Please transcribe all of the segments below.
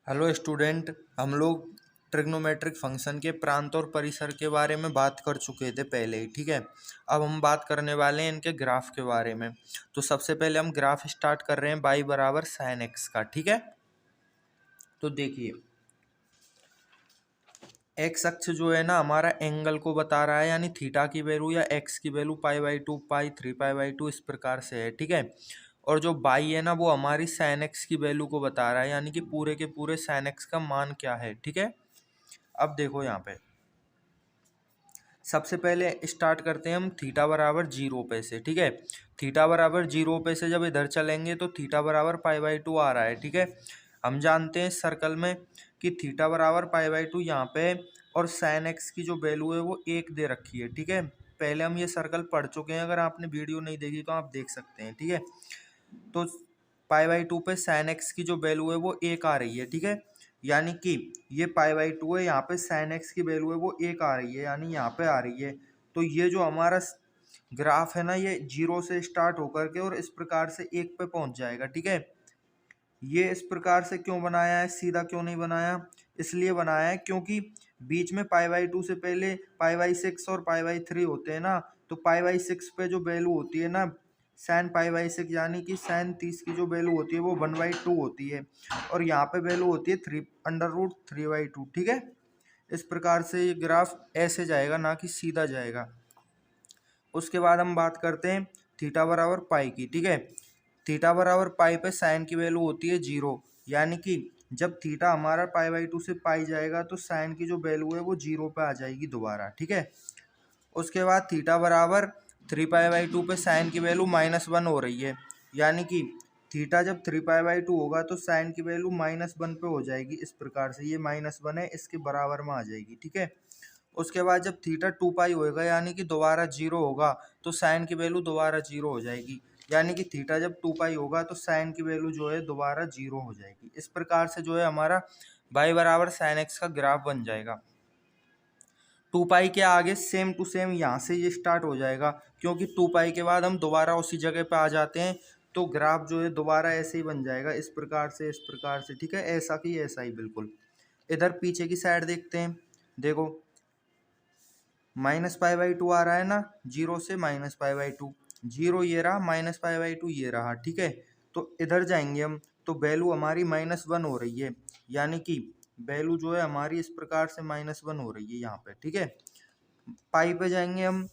Hello student. हम लोग trigonometric function के प्रांत और परिसर के बारे में बात कर चुके थे पहले ही। ठीक है, अब हम बात करने वाले हैं इनके ग्राफ के बारे में। तो सबसे पहले हम ग्राफ स्टार्ट कर रहे हैं बाई बराबर साइन एक्स का। ठीक है, तो देखिए एक्स अक्ष जो है ना हमारा एंगल को बता रहा है, यानी थीटा की वैल्यू या एक्स की वैल्यू पाई/2, पाई 3 पाई/2 इस प्रकार से है। ठीक है, और जो बाई है ना वो हमारी साइन एक्स की वैल्यू को बता रहा है, यानी कि पूरे के पूरे साइन एक्स का मान क्या है। ठीक है, अब देखो यहाँ पे सबसे पहले स्टार्ट करते हैं हम थीटा बराबर 0 पे से। ठीक है, थीटा बराबर 0 पे से जब इधर चलेंगे तो थीटा बराबर पाई/2 आ रहा है। ठीक है, हम जानते हैं सर्कल में कि थीटा बराबर पाई/2 यहाँ पे है और साइन एक्स की जो वैल्यू है वो 1 दे रखी है। ठीक है, पहले हम ये सर्कल पढ़ चुके हैं, अगर आपने वीडियो नहीं देखी तो आप देख सकते हैं। ठीक है, तो पाई/2 पे साइन एक्स की जो वैल्यू है वो 1 आ रही है। ठीक है, यानी कि ये पाई/2 है, यहाँ पे साइन एक्स की वैल्यू है वो 1 आ रही है, यानी यहाँ पे आ रही है। तो ये जो हमारा ग्राफ है ना ये 0 से स्टार्ट होकर के और इस प्रकार से 1 पे पहुंच जाएगा। ठीक है, ये इस प्रकार से क्यों बनाया है, सीधा क्यों नहीं बनाया? इसलिए बनाया है क्योंकि बीच में पाई/2 से पहले पाई/6 और पाई/3 होते हैं ना, तो पाई/6 पे जो वैल्यू होती है ना साइन पाई/6, यानी कि साइन 30 की जो वैल्यू होती है वो 1/2 होती है, और यहाँ पे वैल्यू होती है 3√3/2। ठीक है, इस प्रकार से ये ग्राफ ऐसे जाएगा, ना कि सीधा जाएगा। उसके बाद हम बात करते हैं थीटा बराबर पाई की। ठीक है, थीटा बराबर पाई पे साइन की वैल्यू होती है 0, यानी कि जब थीटा हमारा पाई/2 से पाई जाएगा तो साइन की जो वैल्यू है वो 0 पे आ जाएगी दोबारा। ठीक है, उसके बाद थीटा बराबर 3 पाई/2 पे साइन की वैल्यू -1 हो रही है, यानी कि थीटा जब 3 पाई/2 होगा तो साइन की वैल्यू -1 पे हो जाएगी। इस प्रकार से ये -1 है, इसके बराबर में आ जाएगी। ठीक है, उसके बाद जब थीटा 2 पाई होएगा यानी कि दोबारा 0 होगा तो साइन की वैल्यू दोबारा 0 हो जाएगी, यानी कि थीटा जब 2 पाई होगा तो साइन की वैल्यू जो है दोबारा 0 हो जाएगी। इस प्रकार से जो है हमारा बाई बराबर साइन एक्स का ग्राफ बन जाएगा। 2 पाई के आगे सेम टू सेम यहाँ से ये स्टार्ट हो जाएगा, क्योंकि 2 पाई के बाद हम दोबारा उसी जगह पे आ जाते हैं, तो ग्राफ जो है दोबारा ऐसे ही बन जाएगा, इस प्रकार से इस प्रकार से। ठीक है, ऐसा कि ऐसा ही बिल्कुल। इधर पीछे की साइड देखते हैं, देखो -पाई/2 आ रहा है ना, 0 से -पाई/2, 0 ये रहा, -पाई/2 ये रहा। ठीक है, तो इधर जाएंगे हम तो वैल्यू हमारी -1 हो रही है, यानी कि वैल्यू जो है हमारी इस प्रकार से -1 हो रही है यहाँ पे। ठीक है, पाई पे जाएंगे हम,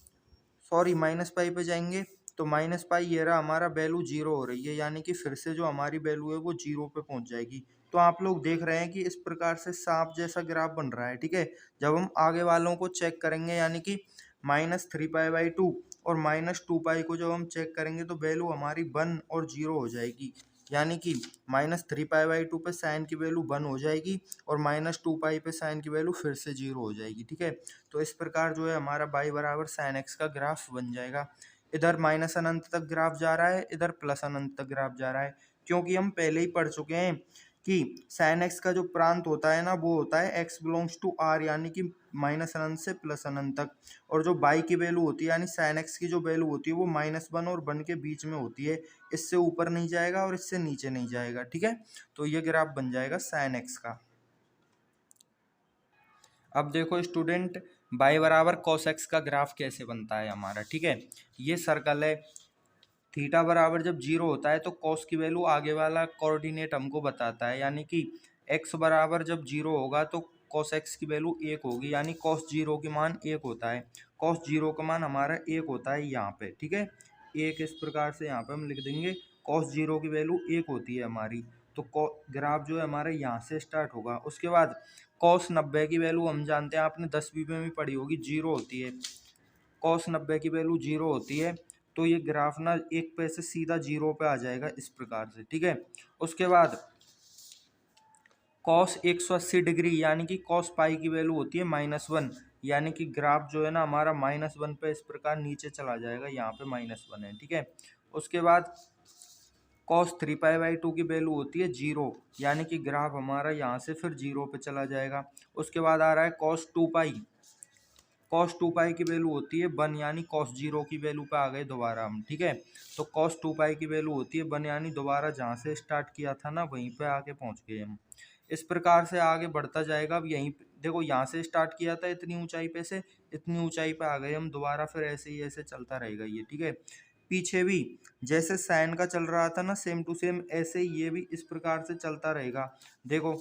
सॉरी -पाई पे जाएंगे तो -पाई ये रहा, हमारा वैल्यू 0 हो रही है, यानी कि फिर से जो हमारी वैल्यू है वो 0 पे पहुंच जाएगी। तो आप लोग देख रहे हैं कि इस प्रकार से सांप जैसा ग्राफ बन रहा है। ठीक है, जब हम आगे वालों को चेक करेंगे, यानी कि -3 पाई/2 और -2 पाई को जब हम चेक करेंगे तो वैल्यू हमारी 1 और 0 हो जाएगी, यानी कि -3 पाई/2 पे साइन की वैल्यू 1 हो जाएगी और -2 पाई पे साइन की वैल्यू फिर से 0 हो जाएगी। ठीक है, तो इस प्रकार जो है हमारा बाई बराबर साइन एक्स का ग्राफ बन जाएगा। इधर माइनस अनंत तक ग्राफ जा रहा है, इधर प्लस अनंत तक ग्राफ जा रहा है, क्योंकि हम पहले ही पढ़ चुके हैं कि साइन एक्स का जो प्रांत होता है ना वो होता है एक्स बिलोंग्स टू आर, यानी कि माइनस अनंत से प्लस अनंत तक, और जो बाई की वैल्यू होती है यानी साइन एक्स की जो वैल्यू होती है वो -1 और 1 के बीच में होती है, इससे ऊपर नहीं जाएगा और इससे नीचे नहीं जाएगा। ठीक है, तो ये ग्राफ बन जाएगा साइन एक्स का। अब देखो स्टूडेंट, बाई बराबर कॉस एक्स का ग्राफ कैसे बनता है हमारा। ठीक है, ये सर्कल है, थीटा बराबर जब 0 होता है तो कॉस की वैल्यू आगे वाला कोऑर्डिनेट हमको बताता है, यानी कि एक्स बराबर जब 0 होगा तो कॉस एक्स की वैल्यू 1 होगी, यानी कॉस 0 की मान 1 होता है। कॉस 0 का मान हमारा 1 होता है यहाँ पे। ठीक है, 1 इस प्रकार से यहाँ पे हम लिख देंगे, कॉस 0 की वैल्यू 1 होती है हमारी, तो ग्राफ जो है हमारा यहाँ से स्टार्ट होगा। उसके बाद कॉस 90 की वैल्यू हम जानते हैं, आपने 10वीं में भी पढ़ी होगी, 0 होती है। कॉस 90 की वैल्यू 0 होती है, तो ये ग्राफ ना 1 पे से सीधा 0 पे आ जाएगा इस प्रकार से। ठीक है, उसके बाद कॉस 180 डिग्री, यानी कि कॉस पाई की वैल्यू होती है -1, यानी कि ग्राफ जो है ना हमारा -1 पे इस प्रकार नीचे चला जाएगा, यहाँ पे -1 है। ठीक है, उसके बाद कॉस 3 पाई/2 की वैल्यू होती है 0, यानी कि ग्राफ हमारा यहाँ से फिर 0 पे चला जाएगा। उसके बाद आ रहा है कॉस 2 पाई, कॉस 2 पाई की वैल्यू होती है 1, यानी कॉस 0 की वैल्यू पे आ गए दोबारा हम। ठीक है, तो कॉस 2 पाई की वैल्यू होती है 1, यानी दोबारा जहाँ से स्टार्ट किया था ना वहीं पे आके पहुँच गए हम। इस प्रकार से आगे बढ़ता जाएगा। अब यहीं देखो, यहाँ से स्टार्ट किया था इतनी ऊंचाई पे से इतनी ऊंचाई पे आ गए हम दोबारा, फिर ऐसे ही ऐसे चलता रहेगा ये, ठीक है। पीछे भी जैसे साइन का चल रहा था ना सेम टू सेम, ऐसे ही ये भी इस प्रकार से चलता रहेगा। देखो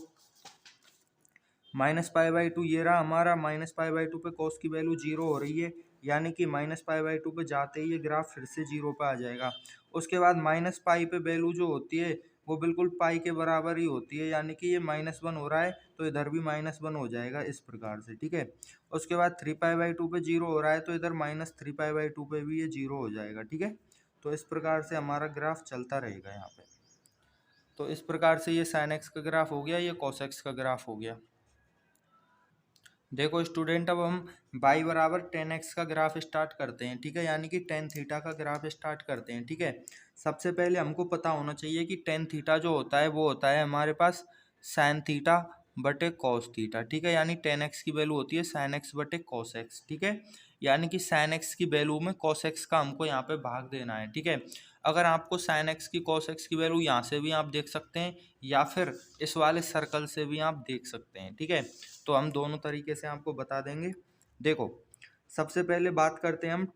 -π/2 ये रहा हमारा, -π/2 पे कॉस की वैल्यू 0 हो रही है, यानी कि -π/2 पे जाते ही ये ग्राफ फिर से 0 पे आ जाएगा। उसके बाद -π पे वैल्यू जो होती है वो बिल्कुल पाई के बराबर ही होती है, यानी कि ये -1 हो रहा है तो इधर भी -1 हो जाएगा इस प्रकार से, ठीक है। उसके बाद 3π/2 पे 0 हो रहा है तो इधर -3π/2 पे भी ये 0 हो जाएगा, ठीक है। तो इस प्रकार से हमारा ग्राफ चलता रहेगा यहाँ पे। तो इस प्रकार से ये sin x का ग्राफ हो गया, ये cos x का ग्राफ हो गया। देखो स्टूडेंट, अब हम y बराबर tan x का ग्राफ स्टार्ट करते हैं, ठीक है, यानी कि tan थीटा का ग्राफ स्टार्ट करते हैं, ठीक है। सबसे पहले हमको पता होना चाहिए कि tan थीटा जो होता है वो होता है हमारे पास sin थीटा बटे cos थीटा, ठीक है, यानी tan x की वैल्यू होती है sin x बटे cos x, ठीक है। यानी कि sin x की वैल्यू में cos x का हमको यहाँ पे भाग देना है, ठीक है। अगर आपको sin x की cos x की वैल्यू यहाँ से भी आप देख सकते हैं या फिर इस वाले सर्कल से भी आप देख सकते हैं, ठीक है। तो हम दोनों तरीके से आपको बता देंगे। देखो सबसे पहले बात करते हैं हम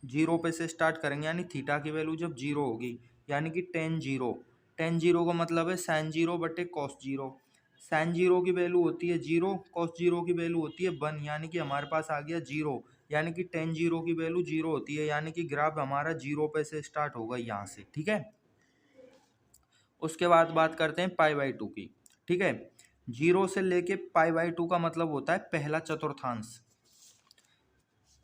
0 पे से स्टार्ट करेंगे, यानी थीटा की वैल्यू जब 0 होगी, यानी कि tan 0 का मतलब है sin 0 बटे cos 0। sin 0 की वैल्यू होती है 0, cos 0 की वैल्यू होती है 1, यानी कि हमारे पास आ गया 0, यानी कि tan 0 की वैल्यू 0 होती है, यानी कि ग्राफ हमारा 0 पे से स्टार्ट होगा यहाँ से, ठीक है। उसके बाद बात करते हैं π/2 की, ठीक है। 0 से लेके π/2 का मतलब होता है पहला चतुर्थांश।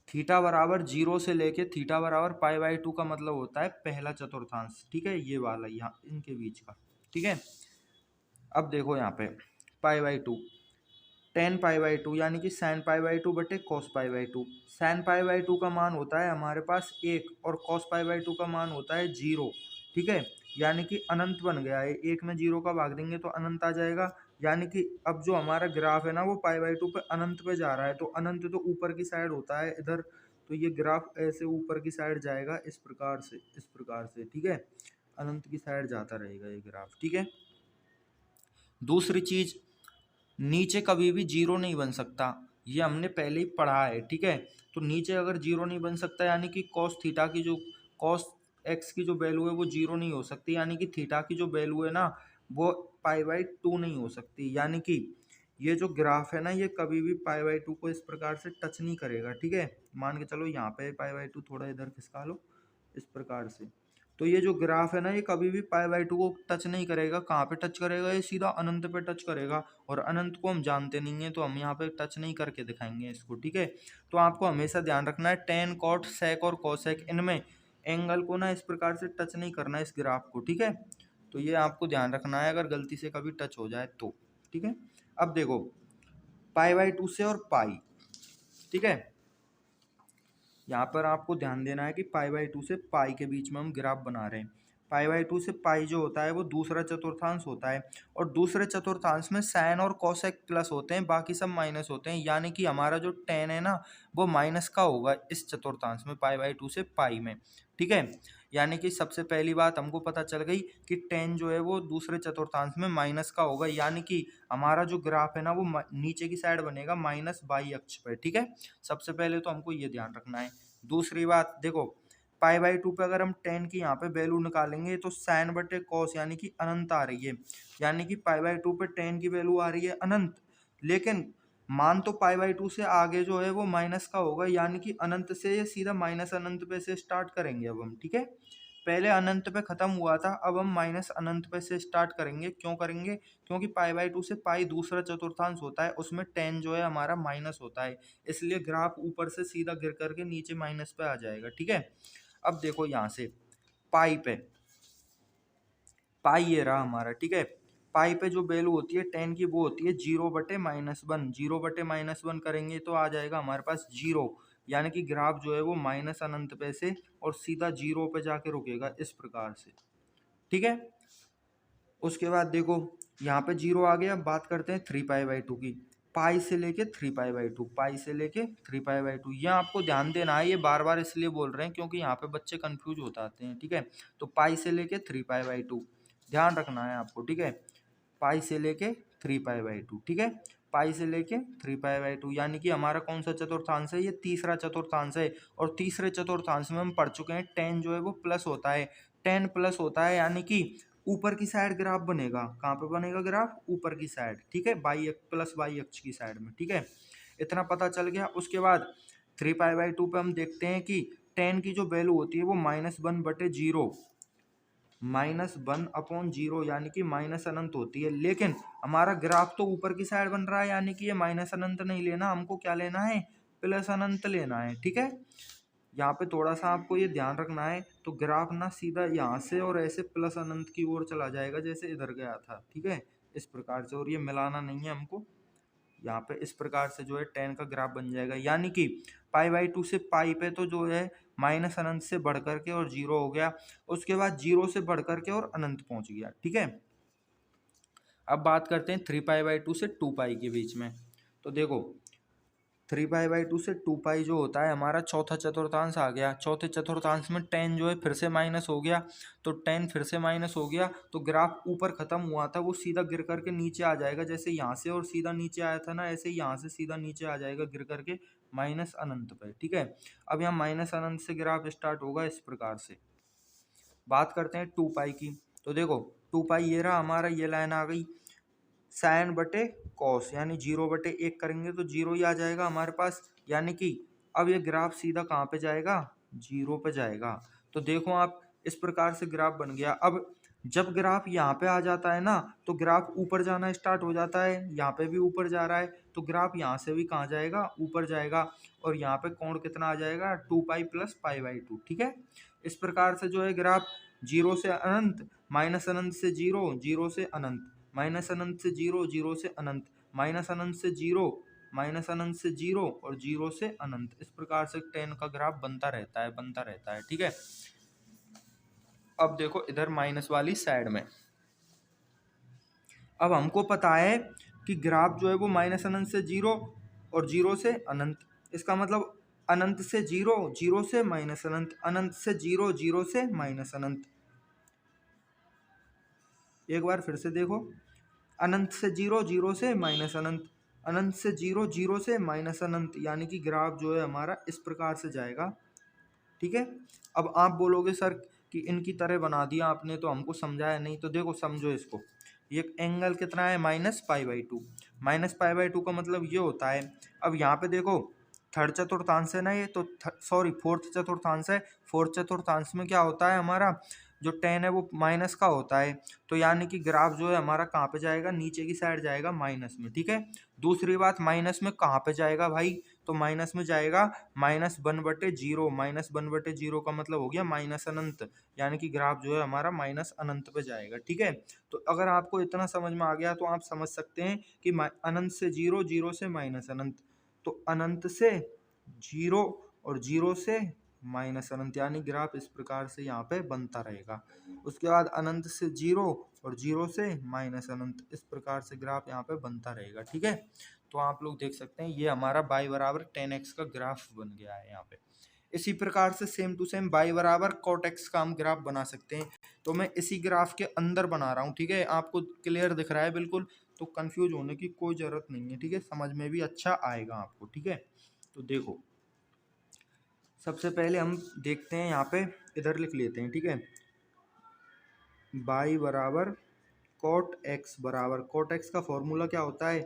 थीटा बराबर 0 से लेके थीटा बराबर π/2 का मतलब होता है पहला चतुर्थांश, ठीक है, ये वाला यहाँ इनके बीच का, ठीक है। अब देखो यहाँ पे π/2 tan π/2 यानी कि sin π/2 बटे cos π/2। sin π/2 का मान होता है हमारे पास 1 और cos π/2 का मान होता है 0, ठीक है, यानी कि अनंत बन गया है। 1 में 0 का भाग देंगे तो अनंत आ जाएगा, यानी कि अब जो हमारा ग्राफ है ना वो π/2 पे अनंत पे जा रहा है, तो अनंत तो ऊपर की साइड होता है इधर, तो ये ग्राफ ऐसे ऊपर की साइड जाएगा इस प्रकार से, ठीक है, अनंत की साइड जाता रहेगा ये ग्राफ, ठीक है। दूसरी चीज, नीचे कभी भी 0 नहीं बन सकता, ये हमने पहले ही पढ़ा है, ठीक है। तो नीचे अगर 0 नहीं बन सकता, यानी कि cos थीटा की जो cos x की जो वैल्यू है वो 0 नहीं हो सकती, यानी कि थीटा की जो वैल्यू है ना वो π/2 नहीं हो सकती, यानी कि ये जो ग्राफ है ना ये कभी भी π/2 को इस प्रकार से टच नहीं करेगा, ठीक है। मान के चलो यहाँ पे π/2 थोड़ा इधर खिसका लो इस प्रकार से, तो ये जो ग्राफ है ना ये कभी भी π/2 को टच नहीं करेगा। कहाँ पे टच करेगा? ये सीधा अनंत पे टच करेगा, और अनंत को हम जानते नहीं है तो हम यहाँ पे टच नहीं करके दिखाएंगे इसको, ठीक है। तो आपको हमेशा ध्यान रखना है tan cot sec और cosec इनमें एंगल को ना इस प्रकार से टच नहीं करना है इस ग्राफ को, ठीक है। तो ये आपको ध्यान रखना है अगर गलती से कभी टच हो जाए तो, ठीक है। अब देखो π/2 से और पाई, ठीक है, यहाँ पर आपको ध्यान देना है कि π/2 से पाई के बीच में हम ग्राफ बना रहे हैं। π/2 से पाई जो होता है वो दूसरा चतुर्थांश होता है, और दूसरे चतुर्थांश में साइन और कोसेक प्लस होते हैं, बाकी सब माइनस होते हैं, यानी कि हमारा जो tan है ना वो माइनस का होगा इस चतुर्थांश में π/2 से पाई में, ठीक है। यानी कि सबसे पहली बात हमको पता चल गई कि tan जो है वो दूसरे चतुर्थांश में माइनस का होगा, यानी कि हमारा जो ग्राफ है ना वो नीचे की साइड बनेगा माइनस y अक्ष पर, ठीक है। सबसे पहले तो हमको ये ध्यान रखना है। दूसरी बात देखो, π/2 पे अगर हम tan की यहाँ पे वैल्यू निकालेंगे तो sin बटे cos यानी कि अनंत आ रही है, यानी कि π/2 पे tan की वैल्यू आ रही है अनंत, लेकिन मान तो π/2 से आगे जो है वो माइनस का होगा, यानी कि अनंत से ये सीधा माइनस अनंत पे से स्टार्ट करेंगे अब हम, ठीक है। पहले अनंत पे खत्म हुआ था, अब हम माइनस अनंत पे से स्टार्ट करेंगे। क्यों करेंगे? क्योंकि π/2 से पाई दूसरा चतुर्थांश होता है, उसमें tan जो है हमारा माइनस होता है, इसलिए ग्राफ ऊपर से सीधा गिर करके नीचे माइनस पे आ जाएगा, ठीक है। अब देखो यहाँ से पाई पे, पाई ये रहा हमारा, ठीक है। पाई पे जो वैल्यू होती है tan की वो होती है 0/-1, 0/-1 करेंगे तो आ जाएगा हमारे पास 0, यानी कि ग्राफ जो है वो माइनस अनंत पे से और सीधा 0 पे जाके रुकेगा इस प्रकार से, ठीक है। उसके बाद देखो यहाँ पे 0 आ गया। अब बात करते हैं 3π/2 की, पाई से लेके 3π/2, पाई से लेके 3π/2, ये आपको ध्यान देना है। ये बार बार इसलिए बोल रहे हैं क्योंकि यहाँ पे बच्चे कंफ्यूज हो जाते हैं, ठीक है। तो पाई से लेके 3π/2 ध्यान रखना है आपको, ठीक है, पाई से लेके 3π/2, ठीक है। पाई से लेके 3π/2, यानी कि हमारा कौन सा चतुर्थांश है, ये तीसरा चतुर्थांश है। और तीसरे चतुर्थांश में हम पढ़ चुके हैं tan जो है वो प्लस होता है, tan प्लस होता है, यानी कि ऊपर की साइड ग्राफ बनेगा। कहाँ पे बनेगा ग्राफ, ऊपर की साइड, ठीक है, प्लस वाई अक्ष की साइड में, ठीक है। इतना पता चल गया। उसके बाद 3π/2 पे हम देखते हैं कि tan की जो वैल्यू होती है वो -1/0, -1/0, यानी कि माइनस अनंत होती है। लेकिन हमारा ग्राफ तो ऊपर की साइड बन रहा है, यानी कि ये माइनस अनंत नहीं लेना, हमको क्या लेना है, प्लस अनंत लेना है, ठीक है। यहाँ पे थोड़ा सा आपको ये ध्यान रखना है। तो ग्राफ ना सीधा यहाँ से और ऐसे प्लस अनंत की ओर चला जाएगा जैसे इधर गया था, ठीक है, इस प्रकार से। और ये मिलाना नहीं है हमको, यहाँ पे इस प्रकार से जो है tan का ग्राफ बन जाएगा, यानी कि π/2 से पाई पे तो जो है माइनस अनंत से बढ़ करके और 0 हो गया। उसके बाद 0 से बढ़ करके और अनंत पहुंच गया, ठीक है। अब बात करते हैं 3π/2 से 2π के बीच में। तो देखो 3π/2 से 2π जो होता है हमारा चौथा चतुर्थांश आ गया। चौथे चतुर्थांश में tan जो है फिर से माइनस हो गया, तो tan फिर से माइनस हो गया, तो ग्राफ ऊपर खत्म हुआ था वो सीधा गिर करके नीचे आ जाएगा। जैसे यहाँ से और सीधा नीचे आया था ना, ऐसे ही यहाँ से सीधा नीचे आ जाएगा गिर करके माइनस अनंत पे, ठीक है। अब यहाँ माइनस अनंत से ग्राफ स्टार्ट होगा इस प्रकार से। बात करते हैं 2π की। तो देखो 2π ये रहा हमारा, ये लाइन आ गई, साइन बटे कॉस, यानी 0/1 करेंगे तो 0 ही आ जाएगा हमारे पास। यानी कि अब ये ग्राफ सीधा कहाँ पे जाएगा, 0 पे जाएगा। तो देखो आप, इस प्रकार से ग्राफ बन गया। अब जब ग्राफ यहाँ पे आ जाता है ना, तो ग्राफ ऊपर जाना स्टार्ट हो जाता है। यहाँ पे भी ऊपर जा रहा है, तो ग्राफ यहाँ से भी कहाँ जाएगा, ऊपर जाएगा। और यहाँ पे कोण कितना आ जाएगा, 2π + π/2, ठीक है। इस प्रकार से जो है ग्राफ 0 से अनंत, माइनस अनंत से 0, 0 से अनंत, माइनस अनंत से 0, 0 से अनंत, माइनस अनंत से 0, माइनस अनंत से 0 और 0 से अनंत, इस प्रकार से tan का ग्राफ बनता रहता है, ठीक है। अब देखो इधर माइनस वाली साइड में, अब हमको पता है कि ग्राफ जो है वो माइनस अनंत से 0 और 0 से अनंत, इसका मतलब अनंत से 0, 0 से माइनस अनंत, अनंत से 0, 0 से माइनस अनंत। एक बार फिर से देखो, अनंत से 0, 0 से माइनस अनंत, अनंत से 0, 0 से माइनस अनंत, यानी कि ग्राफ जो है हमारा इस प्रकार से जाएगा, ठीक है। अब आप बोलोगे सर कि इनकी तरह बना दिया आपने तो हमको समझाया नहीं। तो देखो समझो इसको, ये एंगल कितना है, -π/2। -π/2 का मतलब ये होता है, अब यहाँ पे देखो थर्ड चतुर्थांश है ना ये, तो सॉरी फोर्थ चतुर्थांश है। फोर्थ चतुर्थांश में क्या होता है, हमारा जो tan है वो माइनस का होता है। तो यानी कि ग्राफ जो है हमारा कहाँ पे जाएगा, नीचे की साइड जाएगा, माइनस में, ठीक है। दूसरी बात, माइनस में कहाँ पे जाएगा भाई, तो माइनस में जाएगा -1/0। -1/0 का मतलब हो गया माइनस अनंत, यानी कि ग्राफ जो है हमारा माइनस अनंत पे जाएगा, ठीक है। तो अगर आपको इतना समझ में आ गया तो आप समझ सकते हैं कि अनंत से 0, 0 से माइनस अनंत, तो अनंत से 0 और 0 से माइनस अनंत, यानी ग्राफ इस प्रकार से यहाँ पे बनता रहेगा। उसके बाद अनंत से 0 और 0 से माइनस अनंत, इस प्रकार से ग्राफ यहाँ पे बनता रहेगा, ठीक है। तो आप लोग देख सकते हैं ये हमारा y बराबर tan x का ग्राफ बन गया है यहाँ पे। इसी प्रकार से सेम टू सेम y बराबर cot x का हम ग्राफ बना सकते हैं। तो मैं इसी ग्राफ के अंदर बना रहा हूँ, ठीक है। आपको क्लियर दिख रहा है बिल्कुल, तो कंफ्यूज होने की कोई ज़रूरत नहीं है, ठीक है। समझ में भी अच्छा आएगा आपको, ठीक है। तो देखो सबसे पहले हम देखते हैं, यहाँ पे इधर लिख लेते हैं, ठीक है। y बराबर cot x बराबर, cot x का फॉर्मूला क्या होता है,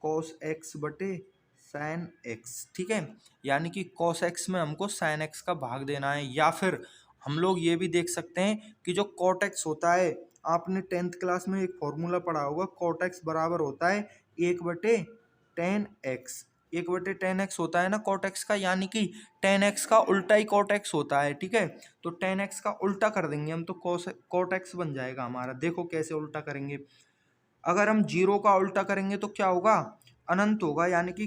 cos x बटे sin x, ठीक है। यानी कि cos x में हमको sin x का भाग देना है। या फिर हम लोग ये भी देख सकते हैं कि जो cot x होता है, आपने 10th क्लास में एक फॉर्मूला पढ़ा होगा, cot x बराबर होता है 1/tan x। 1/tan x होता है ना cot x का, यानी कि tan x का उल्टा ही cot x होता है, ठीक है। तो tan x का उल्टा कर देंगे हम, तो cot x बन जाएगा हमारा। देखो कैसे उल्टा करेंगे, अगर हम 0 का उल्टा करेंगे तो क्या होगा, अनंत होगा, यानी कि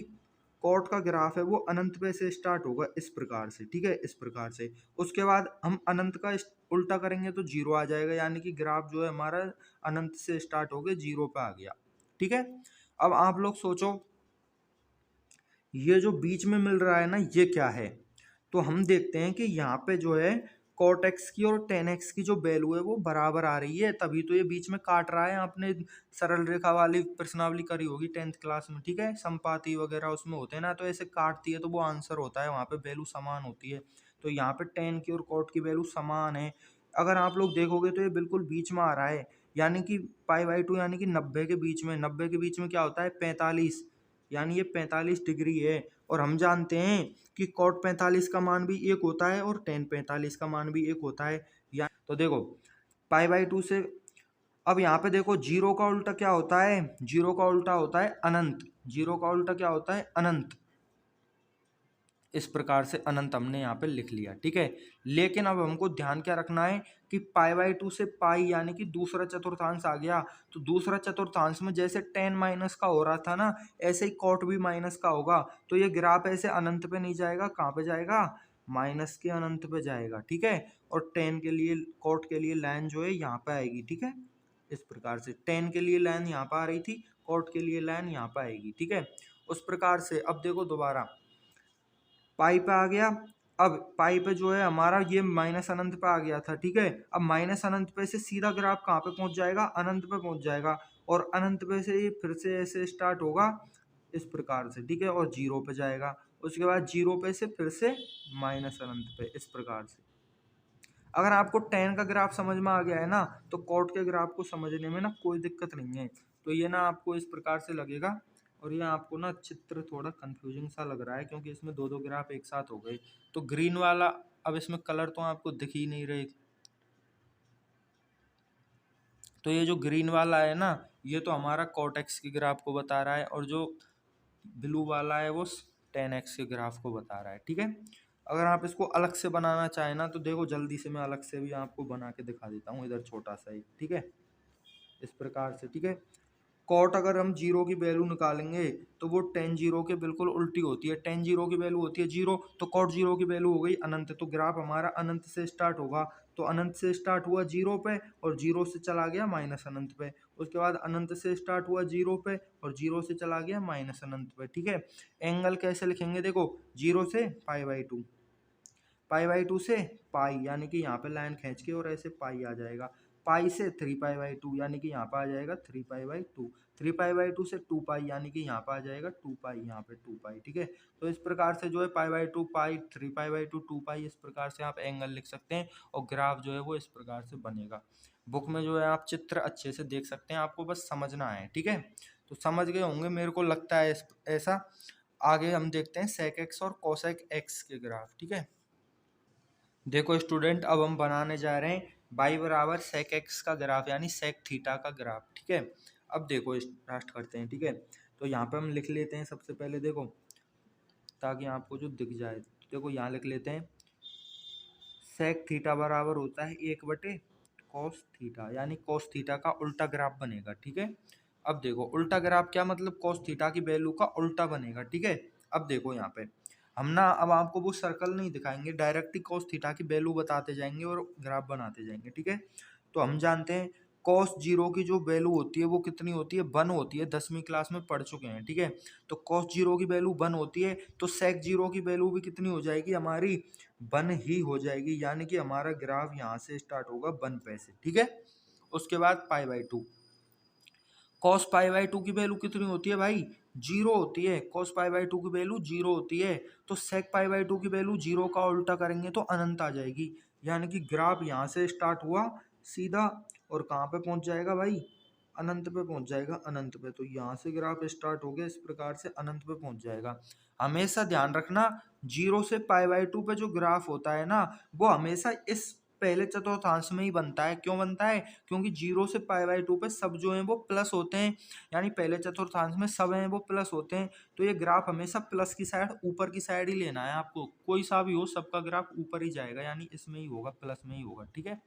कॉट का ग्राफ है वो अनंत पे से स्टार्ट होगा इस प्रकार से, ठीक है, इस प्रकार से। उसके बाद हम अनंत का उल्टा करेंगे तो 0 आ जाएगा, यानी कि ग्राफ जो है हमारा अनंत से स्टार्ट होकर 0 पे आ गया, ठीक है। अब आप लोग सोचो ये जो बीच में मिल रहा है ना, ये क्या है। तो हम देखते हैं कि यहाँ पे जो है कॉट एक्स की और टेन एक्स की जो वैल्यू है वो बराबर आ रही है, तभी तो ये बीच में काट रहा है। आपने सरल रेखा वाली प्रश्नावली करी होगी 10th क्लास में, ठीक है, संपाति वगैरह उसमें होते हैं ना, तो ऐसे काटती है तो वो आंसर होता है, वहाँ पे वैल्यू समान होती है। तो यहाँ पे टेन की और कॉट की वैल्यू समान है। अगर आप लोग देखोगे तो ये बिल्कुल बीच में आ रहा है, यानी कि पाई/2 यानी कि 90 के बीच में, 90 के बीच में क्या होता है 45, यानी ये 45 डिग्री है। और हम जानते हैं कि कॉट 45 का मान भी एक होता है और टेन 45 का मान भी एक होता है। या तो देखो पाई/2 से, अब यहाँ पे देखो जीरो का उल्टा क्या होता है, जीरो का उल्टा होता है अनंत, जीरो का उल्टा क्या होता है अनंत। इस प्रकार से अनंत हमने यहाँ पे लिख लिया, ठीक है। लेकिन अब हमको ध्यान क्या रखना है कि पाई/2 से पाई यानी कि दूसरा चतुर्थांश आ गया, तो दूसरा चतुर्थांश में जैसे टेन माइनस का हो रहा था ना, ऐसे ही कॉट भी माइनस का होगा। तो ये ग्राफ ऐसे अनंत पे नहीं जाएगा, कहाँ पे जाएगा, माइनस के अनंत पे जाएगा, ठीक है। और टेन के लिए, कॉट के लिए लाइन जो है यहाँ पे आएगी, ठीक है। इस प्रकार से टेन के लिए लाइन यहाँ पर आ रही थी, कॉट के लिए लाइन यहाँ पर आएगी, ठीक है। उस प्रकार से अब देखो दोबारा पाई पे आ गया। अब पाई पे जो है हमारा ये माइनस अनंत पे आ गया था, ठीक है। अब माइनस अनंत पे से सीधा ग्राफ कहाँ पे पहुंच जाएगा, अनंत पे पहुंच जाएगा। और अनंत पे से ये फिर से ऐसे स्टार्ट होगा इस प्रकार से, ठीक है, और जीरो पे जाएगा। उसके बाद जीरो पे से फिर से माइनस अनंत पे, इस प्रकार से। अगर आपको टेन का ग्राफ समझ में आ गया है ना, तो कॉट के ग्राफ को समझने में ना कोई दिक्कत नहीं है। तो ये ना आपको इस प्रकार से लगेगा। और ये आपको ना चित्र थोड़ा कंफ्यूजिंग सा लग रहा है क्योंकि इसमें दो दो ग्राफ एक साथ हो गए। तो ग्रीन वाला, अब इसमें कलर तो आपको दिख ही नहीं रहे, तो ये जो ग्रीन वाला है ना, ये तो हमारा कॉट एक्स के ग्राफ को बता रहा है, और जो ब्लू वाला है वो टेन एक्स के ग्राफ को बता रहा है, ठीक है। अगर आप इसको अलग से बनाना चाहें ना, तो देखो जल्दी से मैं अलग से भी आपको बना के दिखा देता हूँ, इधर छोटा सा ही, ठीक है, इस प्रकार से, ठीक है। कॉट अगर हम जीरो की वैल्यू निकालेंगे तो वो टेन जीरो के बिल्कुल उल्टी होती है। टेन जीरो की वैल्यू होती है जीरो, तो कॉट जीरो की वैल्यू हो गई अनंत। तो ग्राफ हमारा अनंत से स्टार्ट होगा। तो अनंत से स्टार्ट हुआ जीरो पे और जीरो से चला गया माइनस अनंत पे। उसके बाद अनंत से स्टार्ट हुआ जीरो पे और जीरो से चला गया माइनस अनंत पे, ठीक है। एंगल कैसे लिखेंगे, देखो जीरो से पाई/2, पाई/2 से पाई यानी कि यहाँ पे लाइन खींच के और ऐसे पाई आ जाएगा। पाई से 3π/2 यानी कि यहाँ पे आ जाएगा 3π/2। 3π/2 से 2π यानी कि यहाँ पे आ जाएगा 2π, यहाँ पे 2π, ठीक है। तो इस प्रकार से जो है पाई/2 पाई, 3π/2 2π, इस प्रकार से आप एंगल लिख सकते हैं। और ग्राफ जो है वो इस प्रकार से बनेगा। बुक में जो है आप चित्र अच्छे से देख सकते हैं, आपको बस समझना है, ठीक है। तो समझ गए होंगे मेरे को लगता है ऐसा। आगे हम देखते हैं सेक एक्स और कोसेक एक्स के ग्राफ, ठीक है। देखो स्टूडेंट, अब हम बनाने जा रहे हैं बाई बराबर सेक एक्स का ग्राफ यानी सेक थीटा का ग्राफ, ठीक है। अब देखो स्टार्ट करते हैं, ठीक है। तो यहाँ पे हम लिख लेते हैं सबसे पहले, देखो ताकि आपको जो दिख जाए। देखो यहाँ लिख लेते हैं सेक थीटा बराबर होता है 1/cos थीटा, यानी cos थीटा का उल्टा ग्राफ बनेगा, ठीक है। अब देखो उल्टा ग्राफ क्या मतलब, cos थीटा की वैल्यू का उल्टा बनेगा, ठीक है। अब देखो यहाँ पे हम ना, अब आपको वो सर्कल नहीं दिखाएंगे, डायरेक्ट ही cos थीटा की वैल्यू बताते जाएंगे और ग्राफ बनाते जाएंगे, ठीक है। तो हम जानते हैं cos जीरो की जो वैल्यू होती है वो कितनी होती है, 1 होती है, 10वीं क्लास में पढ़ चुके हैं, ठीक है। तो cos जीरो की वैल्यू 1 होती है, तो sec जीरो की वैल्यू भी कितनी हो जाएगी हमारी, 1 ही हो जाएगी। यानी कि हमारा ग्राफ यहाँ से स्टार्ट होगा 1 पे से, ठीक है। उसके बाद पाई/2, cos पाई/2 की वैल्यू कितनी होती है भाई, 0 होती है। cos पाई/2 की वैल्यू 0 होती है। तो sec पाई/2 की वैल्यू 0 का उल्टा करेंगे तो अनंत आ जाएगी। यानी कि ग्राफ यहाँ से स्टार्ट हुआ सीधा और कहाँ पे पहुंच जाएगा भाई, अनंत पे पहुंच जाएगा, अनंत पे। तो यहाँ से ग्राफ स्टार्ट हो गया, इस प्रकार से अनंत पे पहुंच जाएगा। हमेशा ध्यान रखना, 0 से पाई/2 पे जो ग्राफ होता है ना, वो हमेशा इस पहले चतुर्थांश में ही बनता है। क्यों बनता है, क्योंकि 0 से पाई/2 पे सब जो है वो प्लस होते हैं, यानी पहले चतुर्थांश में सब हैं वो प्लस होते हैं। तो ये ग्राफ हमेशा प्लस की साइड, ऊपर की साइड ही लेना है आपको, कोई सा भी हो सबका ग्राफ ऊपर ही जाएगा, यानी इसमें ही होगा, प्लस में ही होगा, ठीक है।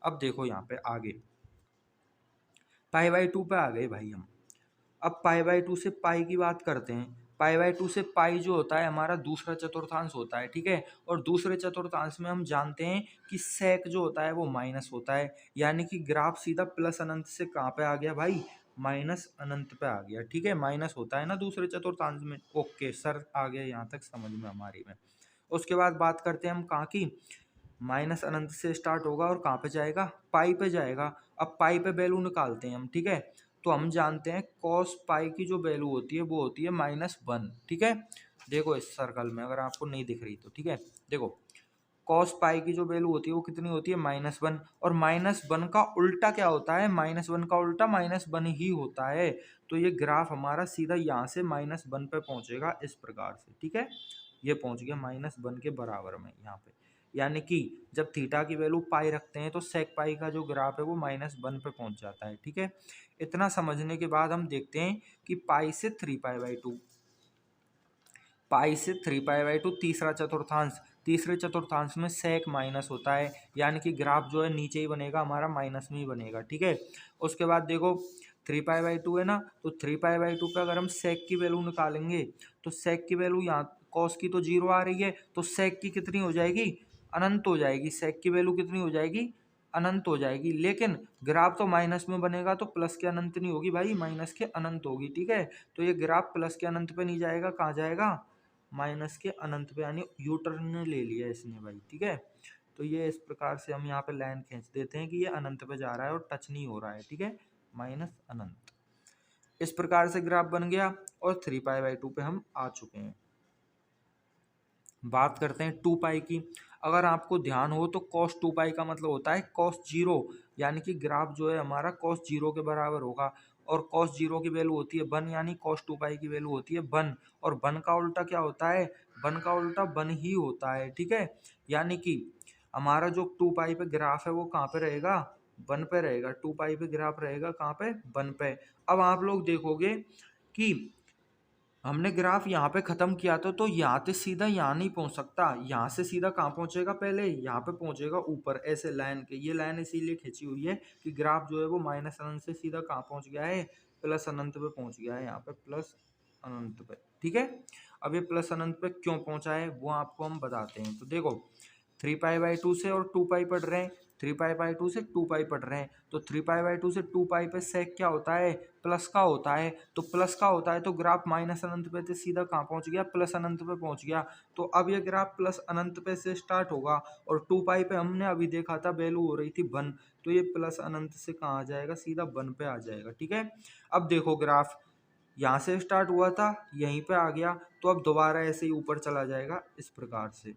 अब देखो यहाँ पे आगे पाई/2 पे आ गए भाई हम। अब पाई/2 से पाई की बात करते हैं। पाई/2 से पाई जो होता है हमारा दूसरा चतुर्थांश होता है, ठीक है। और दूसरे चतुर्थांश में हम जानते हैं कि सेक जो होता है वो माइनस होता है। यानी कि ग्राफ सीधा प्लस अनंत से कहाँ पे आ गया भाई, माइनस अनंत पे आ गया, ठीक है। माइनस होता है ना दूसरे चतुर्थांश में, ओके सर, आ गया यहाँ तक समझ में हमारी में। उसके बाद बात करते हैं हम कहाँ की, माइनस अनंत से स्टार्ट होगा और कहाँ पे जाएगा, पाई पे जाएगा। अब पाई पे वैल्यू निकालते हैं हम, ठीक है। तो हम जानते हैं कॉस पाई की जो वैल्यू होती है वो होती है -1, ठीक है। देखो इस सर्कल में अगर आपको नहीं दिख रही तो, ठीक है, देखो कॉस पाई की जो वैल्यू होती है वो कितनी होती है, -1। और -1 का उल्टा क्या होता है, -1 का उल्टा -1 ही होता है। तो ये ग्राफ हमारा सीधा यहाँ से -1 पे पहुंचेगा इस प्रकार से, ठीक है। ये पहुंच गया -1 के बराबर में यहाँ पे। यानी कि जब थीटा की वैल्यू पाई रखते हैं तो सेक पाई का जो ग्राफ है वो -1 पे पहुंच जाता है, ठीक है। इतना समझने के बाद हम देखते हैं कि पाई से 3π/2, पाई से 3π/2 तीसरा चतुर्थांश, तीसरे चतुर्थांश में सेक माइनस होता है, यानी कि ग्राफ जो है नीचे ही बनेगा हमारा, माइनस में ही बनेगा, ठीक है। उसके बाद देखो 3π/2 है ना, तो 3π/2 पे अगर हम सेक की वैल्यू निकालेंगे तो सेक की वैल्यू यहाँ कॉस की तो 0 आ रही है, तो सेक की कितनी हो जाएगी, अनंत हो जाएगी। सेक की वैल्यू कितनी हो जाएगी, अनंत हो जाएगी। लेकिन ग्राफ तो माइनस में बनेगा तो प्लस के अनंत नहीं होगी भाई, माइनस के अनंत होगी, ठीक है। तो ये ग्राफ प्लस के अनंत पे नहीं जाएगा, कहाँ जाएगा, माइनस के अनंत पे, यानी यू टर्न ले लिया इसने भाई, ठीक है। तो ये इस प्रकार से हम यहाँ पे लाइन खींच देते हैं कि ये अनंत पे जा रहा है और टच नहीं हो रहा है, ठीक है, माइनस अनंत। इस प्रकार से ग्राफ बन गया और 3π/2 पे हम आ चुके हैं। बात करते हैं 2π की। अगर आपको ध्यान हो तो cos 2π का मतलब होता है cos 0, यानी कि ग्राफ जो है हमारा cos 0 के बराबर होगा। और cos 0 की वैल्यू होती है 1, यानी cos 2π की वैल्यू होती है 1। और 1 का उल्टा क्या होता है, 1 का उल्टा 1 ही होता है, ठीक है। यानी कि हमारा जो 2π पे ग्राफ है वो कहाँ पे रहेगा, 1 पे रहेगा। 2π पे ग्राफ रहेगा कहाँ पे, 1 पे। अब आप लोग देखोगे कि हमने ग्राफ यहाँ पे खत्म किया था, तो यहाँ से सीधा यहाँ नहीं पहुंच सकता, यहाँ से सीधा कहाँ पहुंचेगा, पहले यहाँ पे पहुंचेगा ऊपर ऐसे लाइन के। ये लाइन इसीलिए खींची हुई है कि ग्राफ जो है वो माइनस अनंत से सीधा कहाँ पहुंच गया है, प्लस अनंत पे पहुंच गया है, यहाँ पे प्लस अनंत पे, ठीक है। अब ये प्लस अनंत पे क्यों पहुंचा है वो आपको हम बताते हैं। तो देखो 3π/2 से और 2π पढ़ रहे हैं, 3π/2 से 2π पढ़ रहे हैं, तो 3π/2 से 2π पे सेक क्या होता है, प्लस का होता है। तो प्लस का होता है तो ग्राफ माइनस अनंत पे से सीधा कहाँ पहुंच गया, प्लस अनंत पे पहुंच गया। तो अब ये ग्राफ प्लस अनंत पे से स्टार्ट होगा और 2π पे हमने अभी देखा था वैल्यू हो रही थी 1, तो ये प्लस अनंत से कहाँ आ जाएगा, सीधा 1 पे आ जाएगा, ठीक है। अब देखो ग्राफ यहाँ से स्टार्ट हुआ था, यहीं पे आ गया, तो अब दोबारा ऐसे ही ऊपर चला जाएगा इस प्रकार से,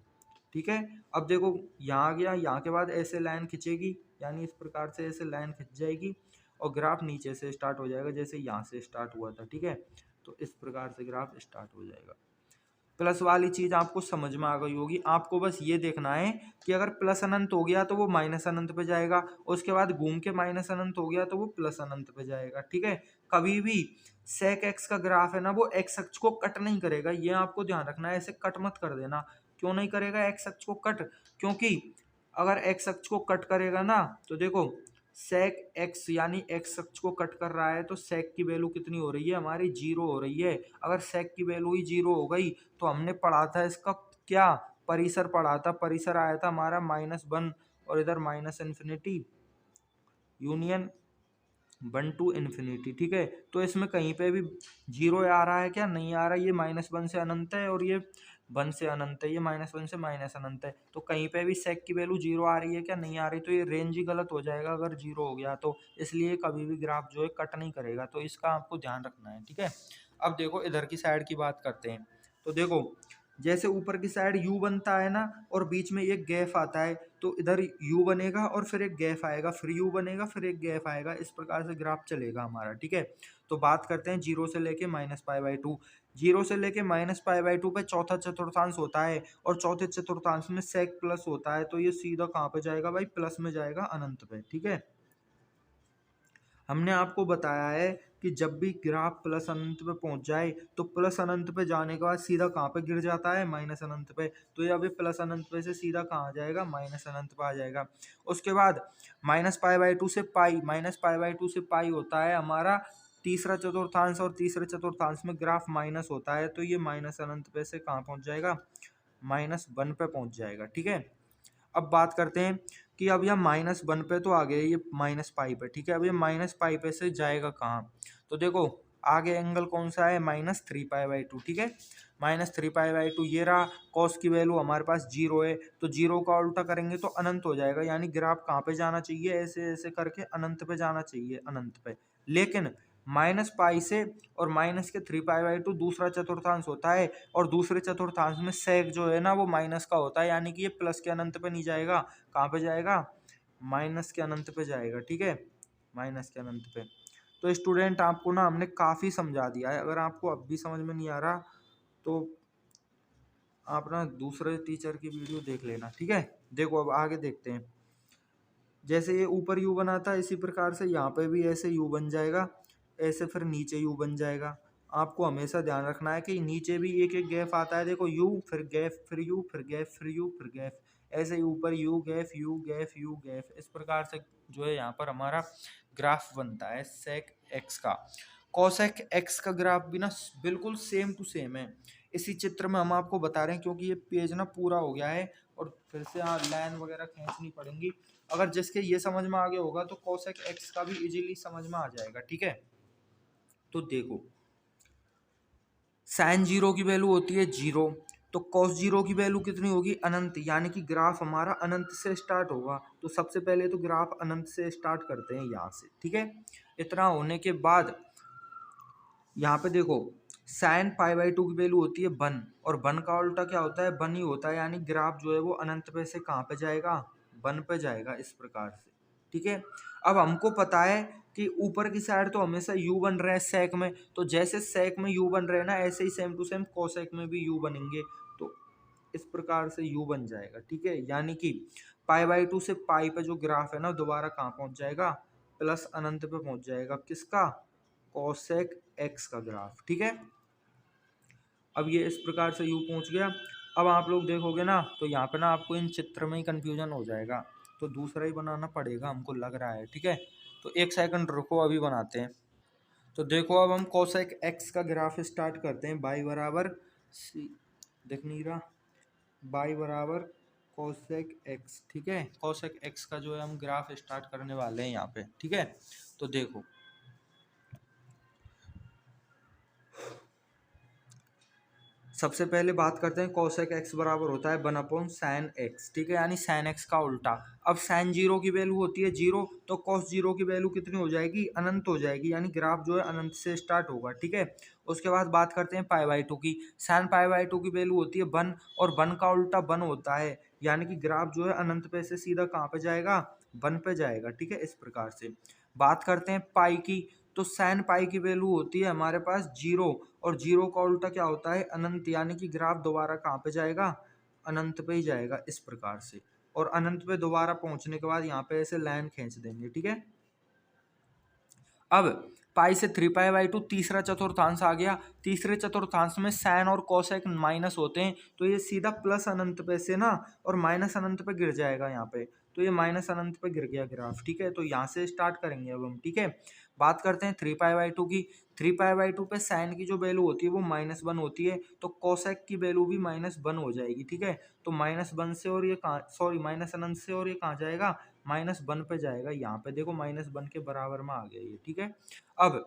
ठीक है। अब देखो यहाँ आ गया, यहाँ के बाद ऐसे लाइन खिंचेगी, यानी इस प्रकार से ऐसे लाइन खिंच जाएगी और ग्राफ नीचे से स्टार्ट हो जाएगा, जैसे यहाँ से स्टार्ट हुआ था, ठीक है। तो इस प्रकार से ग्राफ स्टार्ट हो जाएगा। प्लस वाली चीज आपको समझ में आ गई होगी। आपको बस ये देखना है कि अगर प्लस अनंत हो गया तो वो माइनस अनंत पे जाएगा, उसके बाद घूम के माइनस अनंत हो गया तो वो प्लस अनंत पे जाएगा, ठीक है। कभी भी सेक एक्स का ग्राफ है ना वो एक्स अक्ष को कट नहीं करेगा, ये आपको ध्यान रखना है, ऐसे कट मत कर देना। क्यों नहीं करेगा एक्स अक्ष को कट, क्योंकि अगर एक्स अक्ष को कट करेगा ना तो देखो सेक एक्स यानी एक्स अक्ष को कट कर रहा है, तो सेक की वैल्यू कितनी हो रही है हमारी, 0 हो रही है। अगर सेक की वैल्यू ही 0 हो गई तो हमने पढ़ा था इसका क्या, परिसर पढ़ा था, परिसर आया था हमारा -1 और इधर minus infinity union 1 to infinity, ठीक है। तो इसमें कहीं पे भी 0 आ रहा है क्या, नहीं आ रहा, ये -1 से अनंत है और ये 1 से अनंत है, ये -1 से माइनस अनंत है। तो कहीं पे भी सेक की वैल्यू 0 आ रही है क्या, नहीं आ रही, तो ये रेंज ही गलत हो जाएगा अगर 0 हो गया तो। इसलिए कभी भी ग्राफ जो है कट नहीं करेगा, तो इसका आपको ध्यान रखना है, ठीक है। अब देखो इधर की साइड की बात करते हैं। तो देखो जैसे ऊपर की साइड u बनता है ना और बीच में एक गैप आता है, तो इधर u बनेगा और फिर एक गैप आएगा, फिर u बनेगा, फिर एक गैप आएगा, इस प्रकार से ग्राफ चलेगा हमारा, ठीक है। तो बात करते हैं 0 से लेके -π/2। 0 से लेके -π/2 पे चौथा चतुर्थांश होता है और चौथे चतुर्थांश में सेक प्लस होता है, तो ये सीधा कहाँ पे जाएगा भाई, प्लस में जाएगा, अनंत पे, ठीक है। हमने आपको बताया है कि जब भी ग्राफ प्लस अनंत पे पहुंच जाए तो प्लस अनंत पे जाने के बाद सीधा कहाँ पे गिर जाता है, माइनस अनंत पे। तो ये अभी प्लस अनंत पे से सीधा कहाँ आ जाएगा, माइनस अनंत पे आ जाएगा। उसके बाद -π/2 से पाई, -π/2 से पाई होता है हमारा तीसरा चतुर्थांश और तीसरे चतुर्थांश में ग्राफ माइनस होता है, तो ये माइनस अनंत पे से कहाँ पहुंच जाएगा, -1 पे पहुंच जाएगा, ठीक है। अब बात करते हैं कि अब यह -1 पे तो आ गया, ये -π पे, ठीक है। अब ये -π पे से जाएगा कहाँ, तो देखो आगे एंगल कौन सा है, -3π/2, ठीक है। -3π/2 ये रहा। कॉस की वैल्यू हमारे पास 0 है, तो 0 का उल्टा करेंगे तो अनंत हो जाएगा, यानी ग्राफ कहाँ पे जाना चाहिए, ऐसे ऐसे करके अनंत पे जाना चाहिए, अनंत पे। लेकिन -π से और -3π/2 दूसरा चतुर्थांश होता है, और दूसरे चतुर्थांश में सेक जो है ना वो माइनस का होता है, यानी कि ये प्लस के अनंत पे नहीं जाएगा, कहाँ पे जाएगा, माइनस के अनंत पे जाएगा, ठीक है, माइनस के अनंत पे। तो स्टूडेंट आपको ना हमने काफ़ी समझा दिया है, अगर आपको अब भी समझ में नहीं आ रहा तो आप ना दूसरे टीचर की वीडियो देख लेना, ठीक है। देखो अब आगे देखते हैं। जैसे ये ऊपर यू बना था, इसी प्रकार से यहाँ पे भी ऐसे यू बन जाएगा, ऐसे फिर नीचे यू बन जाएगा। आपको हमेशा ध्यान रखना है कि नीचे भी एक एक गैप आता है, देखो यू फिर गैप फिर यू फिर गैप फिर यू फिर गैप, ऐसे ही ऊपर you gap you gap you gap, इस प्रकार से जो है यहाँ पर हमारा ग्राफ बनता है सेक एक्स का। कोसेक एक्स का ग्राफ भी ना बिल्कुल सेम टू सेम है, इसी चित्र में हम आपको बता रहे हैं, क्योंकि ये पेज ना पूरा हो गया है और फिर से यहाँ लाइन वगैरह खींचनी पड़ेंगी। अगर जिसके ये समझ में आ गया होगा तो कोसेक एक्स का भी इजीली समझ में आ जाएगा, ठीक है। तो देखो साइन जीरो की वैल्यू होती है 0, तो कॉस जीरो की वैल्यू कितनी होगी, अनंत, यानी कि ग्राफ हमारा अनंत से स्टार्ट होगा। तो सबसे पहले तो ग्राफ अनंत से स्टार्ट करते हैं यहाँ से, ठीक है। इतना होने के बाद यहाँ पे देखो साइन π/2 की वैल्यू होती है 1, और 1 का उल्टा क्या होता है, 1 ही होता है, यानी ग्राफ जो है वो अनंत पे से कहाँ पे जाएगा, 1 पे जाएगा, इस प्रकार से, ठीक है। अब हमको पता है कि ऊपर की साइड तो हमेशा यू बन रहा है सेक में, तो जैसे सेक में यू बन रहे हैं ना, ऐसे ही सेम टू सेम कोसेक में भी यू बनेंगे, तो इस प्रकार से यू बन जाएगा, ठीक है। यानी कि π/2 से पाई पे जो ग्राफ है ना दोबारा कहाँ पहुंच जाएगा, प्लस अनंत पे पहुंच जाएगा, किसका, कोसेक एक्स का ग्राफ, ठीक है। अब ये इस प्रकार से यू पहुंच गया। अब आप लोग देखोगे ना तो यहाँ पे ना आपको इन चित्र में ही कंफ्यूजन हो जाएगा, तो दूसरा ही बनाना पड़ेगा हमको लग रहा है, ठीक है। तो एक सेकंड रुको, अभी बनाते हैं। तो देखो अब हम कोसेक एक्स का ग्राफ स्टार्ट करते हैं, बाई बराबर सी, देख नहीं रहा, बाई बराबर कोसेक एक्स, ठीक है। कोसेक एक्स का जो है हम ग्राफ स्टार्ट करने वाले हैं यहाँ पे, ठीक है। तो देखो सबसे पहले बात करते हैं, कोसेक एक्स बराबर होता है 1/sin x, ठीक है, यानी sin x का उल्टा। अब sin जीरो की वैल्यू होती है 0, तो cos जीरो की वैल्यू कितनी हो जाएगी, अनंत हो जाएगी, यानी ग्राफ जो है अनंत से स्टार्ट होगा, ठीक है। उसके बाद बात करते हैं π/2 की, sin π/2 की वैल्यू होती है 1, और 1 का उल्टा 1 होता है, यानी कि ग्राफ जो है अनंत पे से सीधा कहाँ पे जाएगा, 1 पे जाएगा, ठीक है, इस प्रकार से। बात करते हैं पाई की, तो साइन पाई की वैल्यू होती है हमारे पास 0, और 0 का उल्टा क्या होता है, अनंत, यानी कि ग्राफ दोबारा कहाँ पे जाएगा, अनंत पे ही जाएगा, इस प्रकार से। और अनंत पे दोबारा पहुंचने के बाद यहाँ पे ऐसे लाइन खींच देंगे, ठीक है। अब पाई से 3π/2 तीसरा चतुर्थांश आ गया, तीसरे चतुर्थांश में साइन और कोसेक माइनस होते हैं, तो ये सीधा प्लस अनंत पे से ना और माइनस अनंत पे गिर जाएगा यहाँ पे, तो ये माइनस अनंत पे गिर गया ग्राफ, ठीक है। तो यहाँ से स्टार्ट करेंगे अब हम, ठीक है। बात करते हैं 3π/2 की, 3π/2 पे साइन की जो वैल्यू होती है वो -1 होती है, तो कोसेक की वैल्यू भी -1 हो जाएगी, ठीक है। तो -1 से और ये कहाँ, सॉरी माइनस अनंत से और ये कहाँ जाएगा, -1 पे जाएगा, यहाँ पे देखो -1 के बराबर में आ गया ये, ठीक है। अब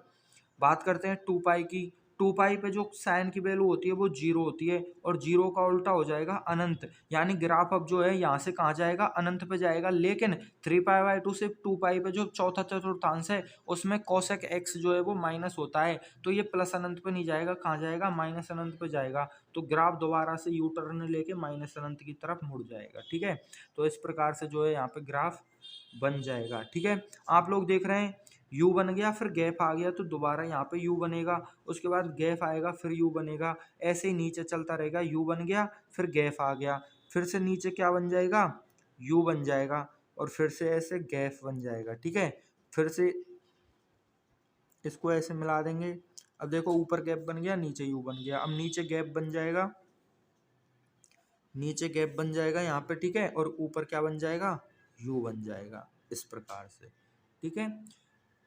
बात करते हैं 2π की, 2π पे जो साइन की वैल्यू होती है वो 0 होती है, और 0 का उल्टा हो जाएगा अनंत, यानी ग्राफ अब जो है यहाँ से कहाँ जाएगा, अनंत पे जाएगा। लेकिन 3π/2 से 2π पे जो चौथा चतुर्थांश है उसमें कोसेक एक्स जो है वो माइनस होता है, तो ये प्लस अनंत पे नहीं जाएगा, कहाँ जाएगा, माइनस अनंत पे जाएगा, तो ग्राफ दोबारा से यू टर्न लेके माइनस अनंत की तरफ मुड़ जाएगा, ठीक है। तो इस प्रकार से जो है यहाँ पे ग्राफ बन जाएगा, ठीक है। आप लोग देख रहे हैं यू बन गया, फिर गैप आ गया, तो दोबारा यहाँ पे यू बनेगा, उसके बाद गैप आएगा, फिर यू बनेगा, ऐसे ही नीचे चलता रहेगा, यू बन गया, फिर गैप आ गया, फिर से नीचे क्या बन जाएगा, यू बन जाएगा, और फिर से ऐसे गैप बन जाएगा, ठीक है। फिर से इसको ऐसे मिला देंगे। अब देखो ऊपर गैप बन गया, नीचे यू बन गया, अब नीचे गैप बन जाएगा, नीचे गैप बन जाएगा यहाँ पे, ठीक है, और ऊपर क्या बन जाएगा, यू बन जाएगा, इस प्रकार से, ठीक है।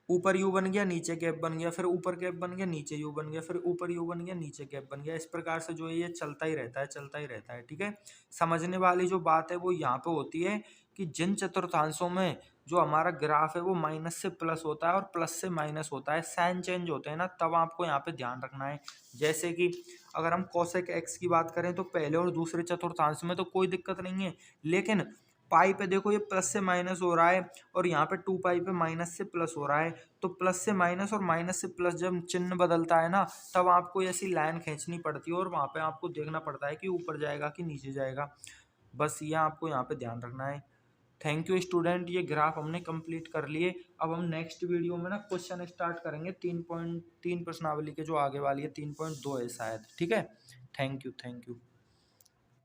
ऊपर यू बन गया, नीचे गैप बन गया, फिर ऊपर गैप बन गया, नीचे यू बन गया, फिर ऊपर यू बन गया, नीचे गैप बन गया, इस प्रकार से जो है ये चलता ही रहता है, चलता ही रहता है, ठीक है। समझने वाली जो बात है वो यहाँ पे होती है कि जिन चतुर्थांशों में जो हमारा ग्राफ है वो माइनस से प्लस होता है और प्लस से माइनस होता है, साइन चेंज होते हैं ना, तब आपको यहाँ पे ध्यान रखना है। जैसे कि अगर हम कोसेक एक्स की बात करें तो पहले और दूसरे चतुर्थांश में तो कोई दिक्कत नहीं है, लेकिन पाई पे देखो ये प्लस से माइनस हो रहा है और यहाँ पे 2 पाई पे माइनस से प्लस हो रहा है, तो प्लस से माइनस और माइनस से प्लस जब चिन्ह बदलता है ना, तब आपको ऐसी लाइन खींचनी पड़ती है और वहाँ पे आपको देखना पड़ता है कि ऊपर जाएगा कि नीचे जाएगा। बस ये आपको यहाँ पे ध्यान रखना है। थैंक यू स्टूडेंट, ये ग्राफ हमने कंप्लीट कर लिए। अब हम नेक्स्ट वीडियो में ना क्वेश्चन स्टार्ट करेंगे 3.3 प्रश्नावली के जो आगे वाली है 3.2 है शायद। ठीक है, थैंक यू।